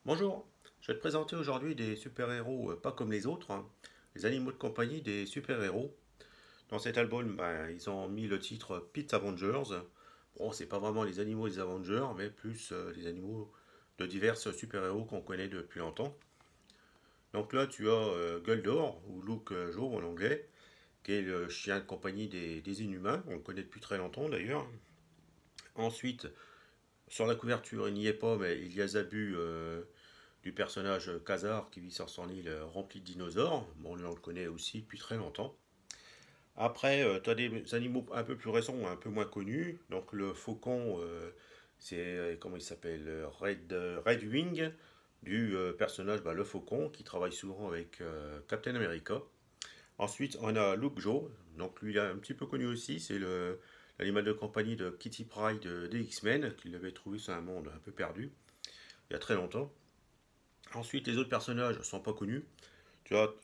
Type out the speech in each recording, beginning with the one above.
Bonjour, je vais te présenter aujourd'hui des super-héros pas comme les autres, hein, les animaux de compagnie des super-héros. Dans cet album, ils ont mis le titre Pete Avengers. Bon, c'est pas vraiment les animaux des Avengers, mais plus les animaux de divers super-héros qu'on connaît depuis longtemps. Donc là, tu as Guldor, ou Luke Joe en anglais, qui est le chien de compagnie des Inhumains. On le connaît depuis très longtemps d'ailleurs. Ensuite, sur la couverture, il n'y est pas, mais il y a Zabu du personnage Khazar qui vit sur son île remplie de dinosaures. Bon, lui, on le connaît aussi depuis très longtemps. Après, tu as des animaux un peu plus récents, un peu moins connus. Donc, le faucon, c'est, comment il s'appelle Red Wing, du personnage le faucon, qui travaille souvent avec Captain America. Ensuite, on a Luke Joe. Donc, lui, il est un petit peu connu aussi. C'est l'animal de compagnie de Kitty Pryde des X-Men, qu'il avait trouvé sur un monde un peu perdu, il y a très longtemps. Ensuite, les autres personnages ne sont pas connus. Tu vois,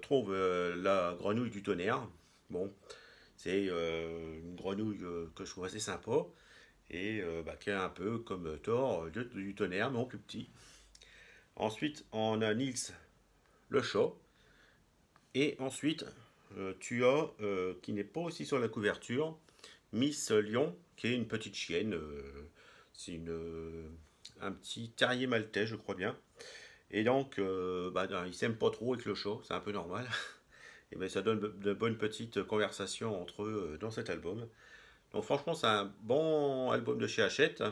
trouve la grenouille du tonnerre. Bon, c'est une grenouille que je trouve assez sympa et qui est un peu comme Thor du tonnerre, mais en plus petit. Ensuite, on a Nils le chat. Et ensuite, tu as, qui n'est pas aussi sur la couverture, Miss Lion, qui est une petite chienne. C'est un petit terrier maltais, je crois bien. Et donc, ils s'aiment pas trop avec le chat, c'est un peu normal. Et ben, ça donne de bonnes petites conversations entre eux dans cet album. Donc franchement, c'est un bon album de chez Hachette.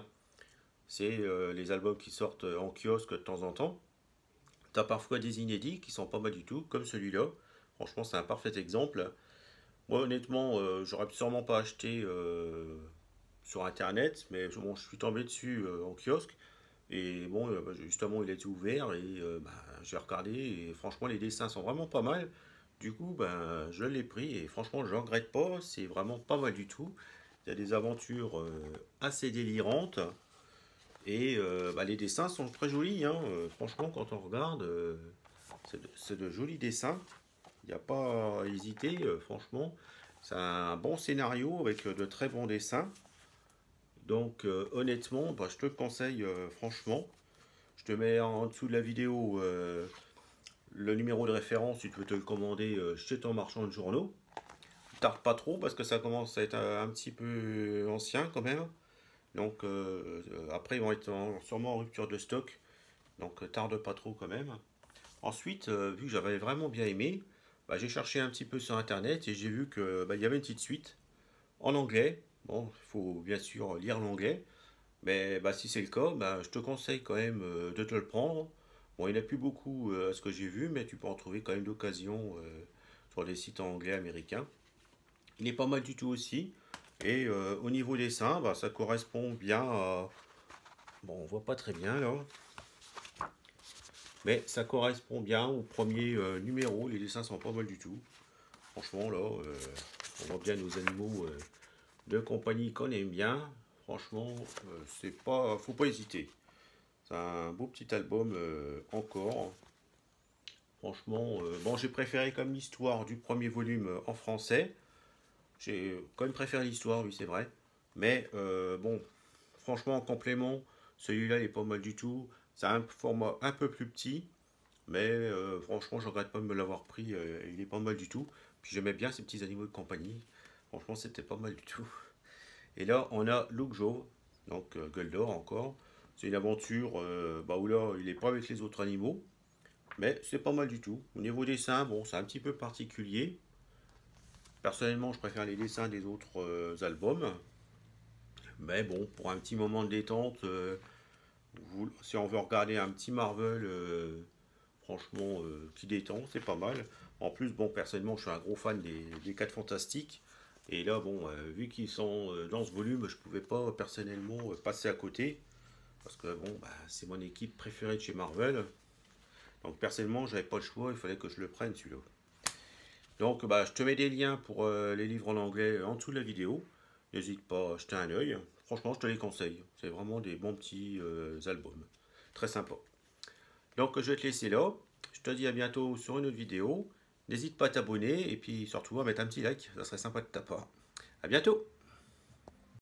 C'est les albums qui sortent en kiosque de temps en temps. T'as parfois des inédits qui sont pas mal du tout, comme celui-là. Franchement, c'est un parfait exemple. Moi, honnêtement, j'aurais sûrement pas acheté sur internet, mais bon, je suis tombé dessus en kiosque. Et bon, justement, il a été ouvert et j'ai regardé et franchement, les dessins sont vraiment pas mal. Du coup, je l'ai pris et franchement, je ne regrette pas. C'est vraiment pas mal du tout. Il y a des aventures assez délirantes et les dessins sont très jolis, hein. Franchement, quand on regarde, c'est de jolis dessins. Il n'y a pas à hésiter, franchement. C'est un bon scénario avec de très bons dessins. Donc, honnêtement, je te le conseille franchement. Je te mets en dessous de la vidéo le numéro de référence si tu veux te le commander chez ton marchand de journaux. Tarde pas trop parce que ça commence à être un petit peu ancien quand même. Donc après ils vont être sûrement en rupture de stock. Donc tarde pas trop quand même. Ensuite, vu que j'avais vraiment bien aimé, j'ai cherché un petit peu sur internet et j'ai vu que il y avait une petite suite en anglais. Bon, il faut bien sûr lire l'anglais. Mais si c'est le cas, je te conseille quand même de te le prendre. Bon, il n'y en a plus beaucoup à ce que j'ai vu, mais tu peux en trouver quand même d'occasion sur les sites en anglais américains. Il est pas mal du tout aussi. Et au niveau dessin, ça correspond bien à... Bon, on voit pas très bien là, mais ça correspond bien au premier numéro. Les dessins sont pas mal du tout. Franchement, là, on voit bien nos animaux de compagnie qu'on aime bien. Franchement, c'est pas, faut pas hésiter. C'est un beau petit album encore. Franchement, bon, j'ai préféré comme l'histoire du premier volume en français. J'ai quand même préféré l'histoire, oui, c'est vrai. Mais bon, franchement, en complément, celui-là, il est pas mal du tout. C'est un format un peu plus petit. Mais franchement, je regrette pas de me l'avoir pris. Il est pas mal du tout. Puis j'aimais bien ces petits animaux de compagnie. Franchement, c'était pas mal du tout. Et là, on a Luke Joe, donc Guldor encore. C'est une aventure où là, il est pas avec les autres animaux, mais c'est pas mal du tout. Au niveau dessin, bon, c'est un petit peu particulier. Personnellement, je préfère les dessins des autres albums. Mais bon, pour un petit moment de détente, si on veut regarder un petit Marvel, franchement, qui détend, c'est pas mal. En plus, bon, personnellement, je suis un gros fan des 4 Fantastiques. Et là, bon, vu qu'ils sont dans ce volume, je pouvais pas personnellement passer à côté. Parce que bon, c'est mon équipe préférée de chez Marvel. Donc personnellement, j'avais pas le choix, il fallait que je le prenne celui-là. Donc je te mets des liens pour les livres en anglais en dessous de la vidéo. N'hésite pas à jeter un œil. Franchement, je te les conseille. C'est vraiment des bons petits albums. Très sympa. Donc je vais te laisser là. Je te dis à bientôt sur une autre vidéo. N'hésite pas à t'abonner et puis surtout à mettre un petit like. Ça serait sympa de ta part. À bientôt.